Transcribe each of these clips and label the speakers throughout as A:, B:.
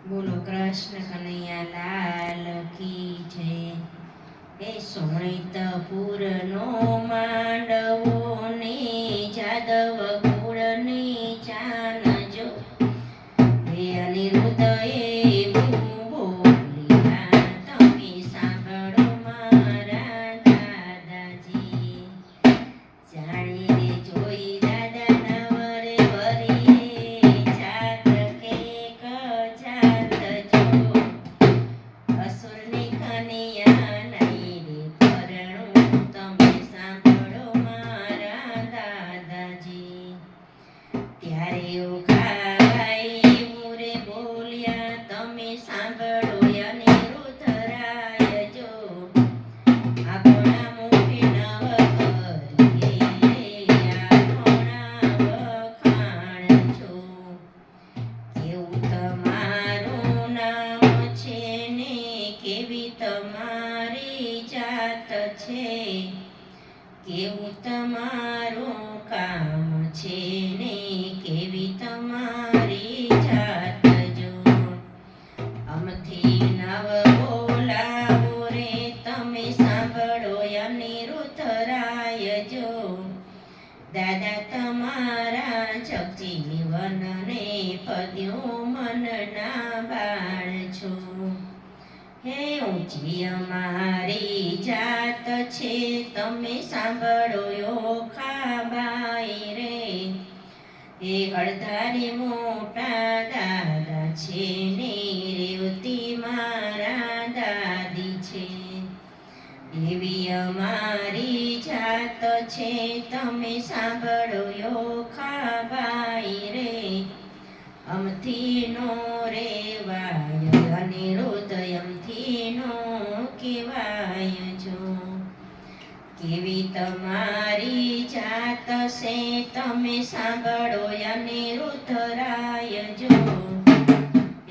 A: બોલો કૃષ્ણ કનૈયા લાલ કી જય. એ સોણિતપુર નો માંડવો ને જાદવ કુળની જાનજો. હે અનિરુદ્ધ એવું બોલ્યા તમે સાંભળો મારા દાદાજી. જાણીને જોઈ દાદા નવરે વરીએ જાત કેક જાત જો. અસુરની કન્યા નહીં રે પરણું તમે સાંભળો મારા દાદાજી. ત્યારે ઓખાઈ મુરે બોલ્યા તમે સાંભળો અનિરુદ્ધરાય જો. આપણા મુખે નવ કરીએ આપણા વખાણ છો. કેવું તમારું નામ છે ને કેવી તમારી જાત છે. કેવું તમારું કામ છે ને કેવી તમારી જાત જો. અમથી નવ બોલાવો રે તમે સાંભળો અનિરુદ્ધરાય જો. દાદા તમારા જગજીવનને પદ્યો મનના બાળ છો. હે ઊંચી અમારી જાત છે તમે સાંભળો ઓખાબાઈ રે. એ અડધારી મોટા દાદા છે ને રેવતી મારા દાદી છે. એવી અમારી જાત છે તમે સાંભળો ઓખાબાઈ રે. અમથી નો રેવાય અનિરુદ્ધ અમથી નો કહેવાય જો. કેવી તમારી જાત છે તમે સાંભળો અનિરુદ્ધરાય જો.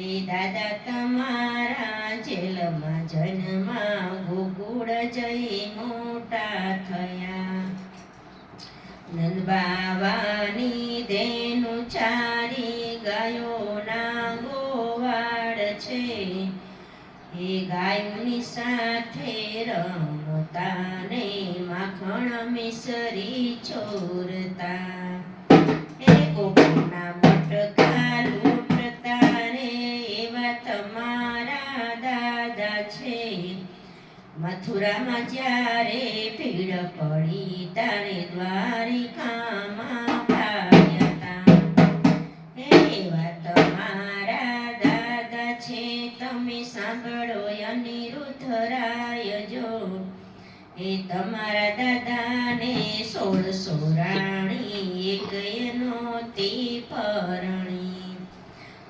A: એ દાદા તમારા જેલમાં જન્મા ગોકુળ જઈ મોટા થયા. નંદબાવાની ધેનું ચારી ગાયોના ગોવાળ છે. એ ગાયોની સાથે રમતા ને માખણ મિસરી ચોરતા. એ ગોકુળના મટકા લૂંટતા રે એવા તમારા દાદા છે. મથુરામાં જ્યારે ભીડ પડી તારે દ્વારિકામાં પાડ્યા તા. એવા તમારા દાદા છે તમે સાંભળો અનિરુદ્ધરાય જો. એ તમારા દાદાને 16 રાણી એકય નહોતી પરણી.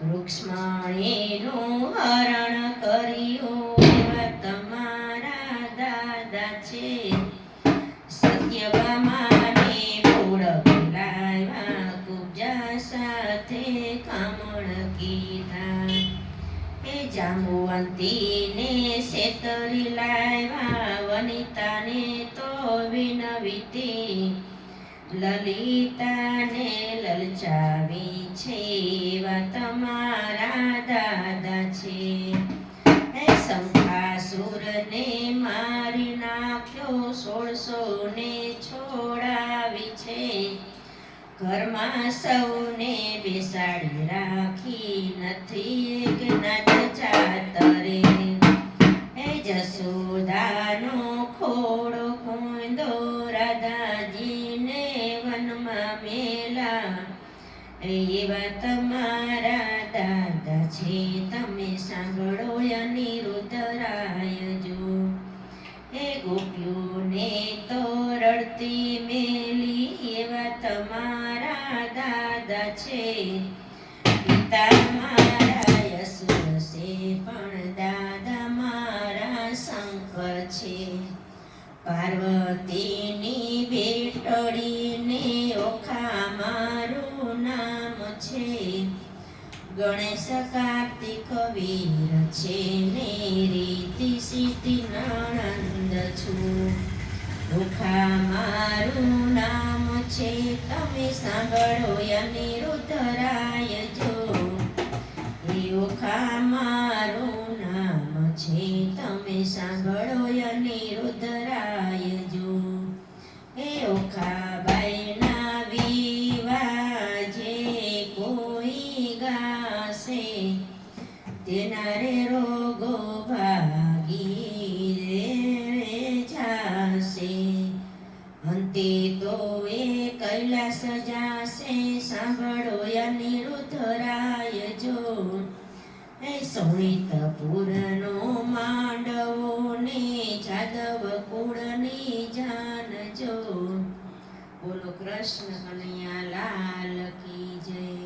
A: રૂક્ષ્મણીનું હરણ કર્યું એવા તમારા દાદા છે. સત્યભામાને ફૂળ લાવ્યા કુબજા સાથે કામણ કીધા. એ જાંબુવંતીને સેતરી લાવ્યા વનિતાને તો વિનવીતી. લલિતાને લલચાવી છે એવા તમારા દાદા છે. હે શંખાસુરને મારી નાખ્યો 16 ને છોડાવી છે. ઘરમાં સૌને બેસાડી રાખી નથી એક નાચ ચાતરે. હે જસોદાનો ખોડો ખૂંદો રાધાજીને વનમાં મેલા. એવા તમારા દાદા છે તમે સાંભળો અનિરુદ્ધરાય જો. હે ગોપીઓને તો રડતી મેલી એવા તમારા દાદા છે. પિતા મારા યશોદ છે પણ દાદા મારા શંકર છે. પાર્વતીની ભેટડીને ઓખા મારું નામ છે. ગણેશ કાર્તિક વીર છે ને રીતિ સીતિ નણંદ છું. ઓખા મારું નામ છે તમે સાંભળો અનિરુદ્ધરાય જો. એ ઓખામાં સોનિતપુરનો માંડવો ને જાદવ કુળની જાનજો. બોલો કૃષ્ણ કનૈયા લાલ કી જય.